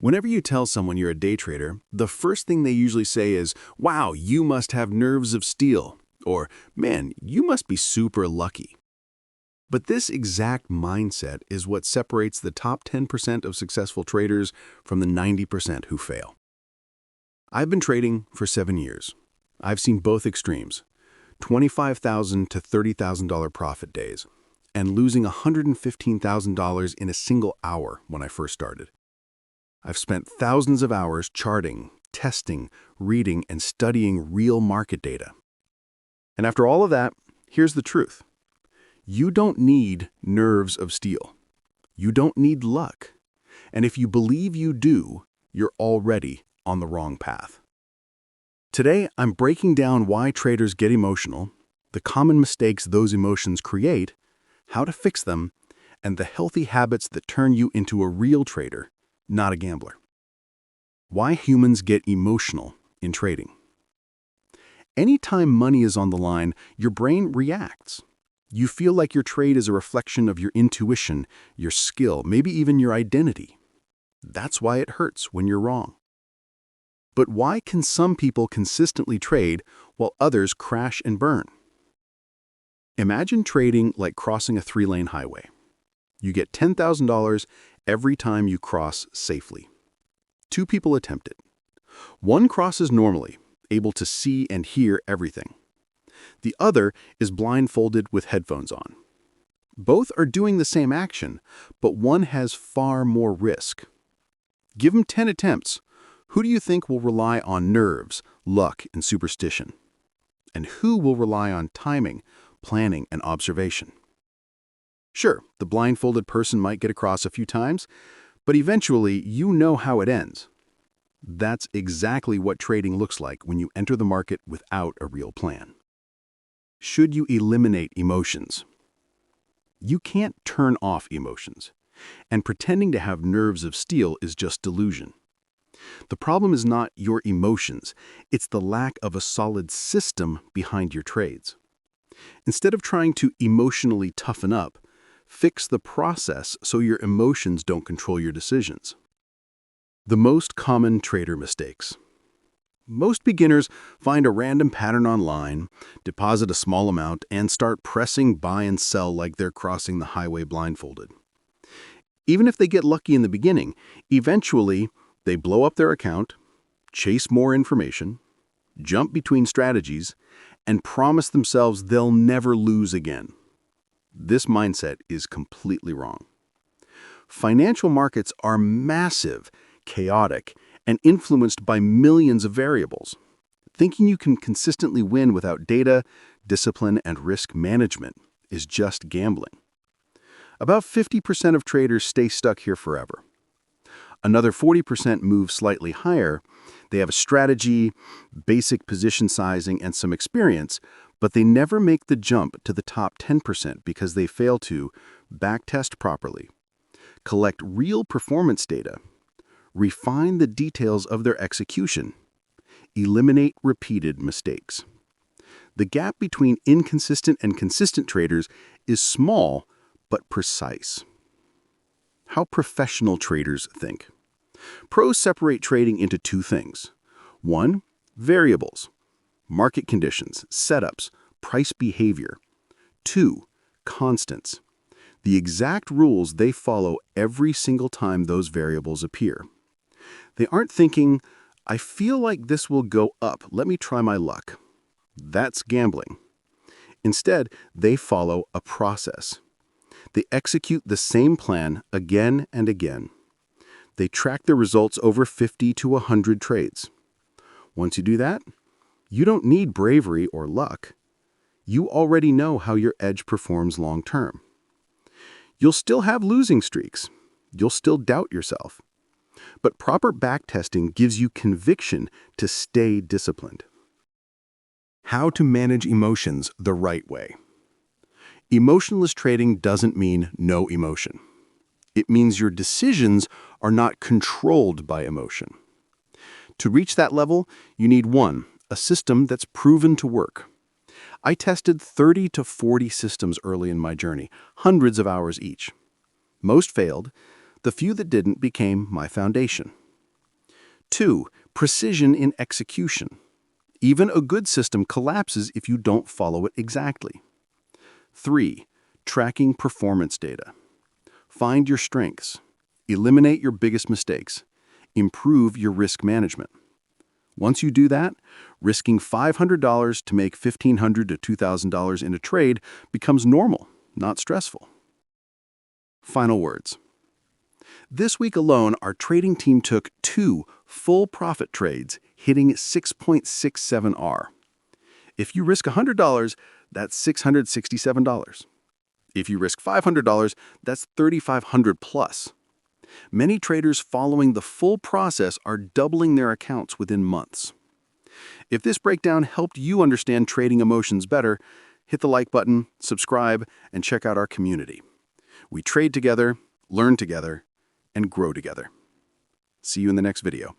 Whenever you tell someone you're a day trader, the first thing they usually say is, "Wow, you must have nerves of steel," or "Man, you must be super lucky." But this exact mindset is what separates the top 10% of successful traders from the 90% who fail. I've been trading for 7 years. I've seen both extremes, $25,000 to $30,000 profit days, and losing $115,000 in a single hour when I first started. I've spent thousands of hours charting, testing, reading, and studying real market data. And after all of that, here's the truth. You don't need nerves of steel. You don't need luck. And if you believe you do, you're already on the wrong path. Today, I'm breaking down why traders get emotional, the common mistakes those emotions create, how to fix them, and the healthy habits that turn you into a real trader, not a gambler. Why humans get emotional in trading. Anytime money is on the line, your brain reacts. You feel like your trade is a reflection of your intuition, your skill, maybe even your identity. That's why it hurts when you're wrong. But why can some people consistently trade while others crash and burn? Imagine trading like crossing a 3-lane highway. You get $10,000 every time you cross safely. 2 people attempt it. One crosses normally, able to see and hear everything. The other is blindfolded with headphones on. Both are doing the same action, but one has far more risk. Give them 10 attempts. Who do you think will rely on nerves, luck, and superstition? And who will rely on timing, planning, and observation? Sure, the blindfolded person might get across a few times, but eventually you know how it ends. That's exactly what trading looks like when you enter the market without a real plan. Should you eliminate emotions? You can't turn off emotions, and pretending to have nerves of steel is just delusion. The problem is not your emotions, it's the lack of a solid system behind your trades. Instead of trying to emotionally toughen up, fix the process so your emotions don't control your decisions. The most common trader mistakes. Most beginners find a random pattern online, deposit a small amount, and start pressing buy and sell like they're crossing the highway blindfolded. Even if they get lucky in the beginning, eventually they blow up their account, chase more information, jump between strategies, and promise themselves they'll never lose again. This mindset is completely wrong. Financial markets are massive, chaotic, and influenced by millions of variables. Thinking you can consistently win without data, discipline, and risk management is just gambling. About 50% of traders stay stuck here forever. Another 40% move slightly higher. They have a strategy, basic position sizing, and some experience, but they never make the jump to the top 10% because they fail to backtest properly, collect real performance data, refine the details of their execution, eliminate repeated mistakes. The gap between inconsistent and consistent traders is small but precise. How professional traders think. Pros separate trading into 2 things. 1, variables, market conditions, setups, price behavior. 2, constants, the exact rules they follow every single time those variables appear. They aren't thinking, "I feel like this will go up, let me try my luck." That's gambling. Instead, they follow a process. They execute the same plan again and again. They track their results over 50 to 100 trades. Once you do that, you don't need bravery or luck. You already know how your edge performs long term. You'll still have losing streaks. You'll still doubt yourself. But proper backtesting gives you conviction to stay disciplined. How to manage emotions the right way. Emotionless trading doesn't mean no emotion. It means your decisions are not controlled by emotion. To reach that level, you need 1, a system that's proven to work. I tested 30 to 40 systems early in my journey, hundreds of hours each. Most failed. The few that didn't became my foundation. 2. Precision in execution. Even a good system collapses if you don't follow it exactly. 3. Tracking performance data. Find your strengths. Eliminate your biggest mistakes. Improve your risk management. Once you do that, risking $500 to make $1,500 to $2,000 in a trade becomes normal, not stressful. Final words. This week alone, our trading team took 2 full profit trades, hitting 6.67 R. If you risk $100, that's $667. If you risk $500, that's $3,500 plus. Many traders following the full process are doubling their accounts within months. If this breakdown helped you understand trading emotions better, hit the like button, subscribe, and check out our community. We trade together, learn together, and grow together. See you in the next video.